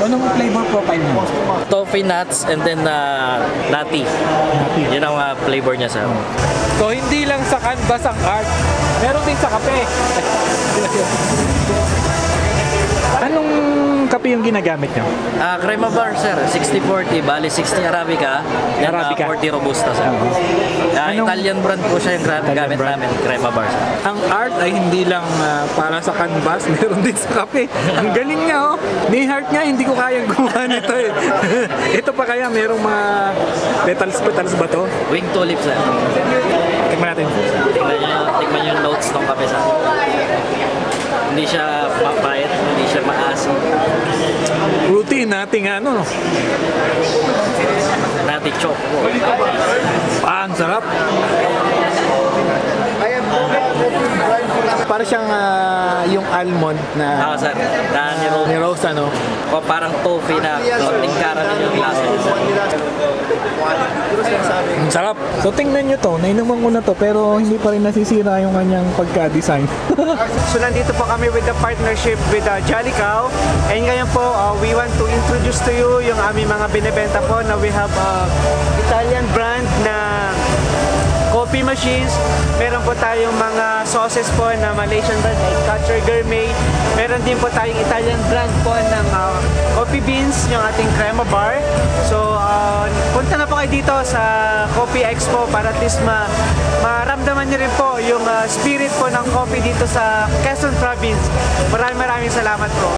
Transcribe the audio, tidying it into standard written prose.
Anong flavor profile mo? Toffee nuts and then nutty. Yun ang flavor niya sir. So hindi lang sa canvas ang art, meron din sa kape. Anong kape yung ginagamit nyo? Crema bar sir, 60-40, bali 60 Arabica, then Arabica. 40 Robusta sir. Italian brand po siya yung gamit namin, Crema bar sir. Ang art ay hindi lang para sa canvas, meron din sa kape. Ang galing niya oh. Ni heart niya, hindi ko kayang gumawa nito eh. Ito pa kaya merong mga petals ba to? Wing tulip sir. Tingnan natin. Tingnan nyo yung notes ng kape sir. Hindi siya papayat, hindi siya maasim. Routine nating ano. Nati choco. Ang sarap. Para siyang yung almond na Sir, ni Rose ano. o parang toffee na konting caramel yung lasa niya sir. Ang sarap. So tingnan nyo to, nainuman ko na to pero hindi pa rin nasisira yung kanyang pagka-design. So nandito po kami with the partnership with Jolly Cow. And ngayon po, we want to introduce to you yung aming mga binibenta po na we have Italian brand na coffee machines. Meron po tayong mga sauces po na Malaysian brand like Catcher Gourmet. Meron din po tayong Italian brand po ng coffee beans, yung ating crema bar. So punta na po kayo dito sa Coffee Expo para at least maramdaman niyo rin po yung spirit po ng coffee dito sa Quezon Province. Maraming salamat po.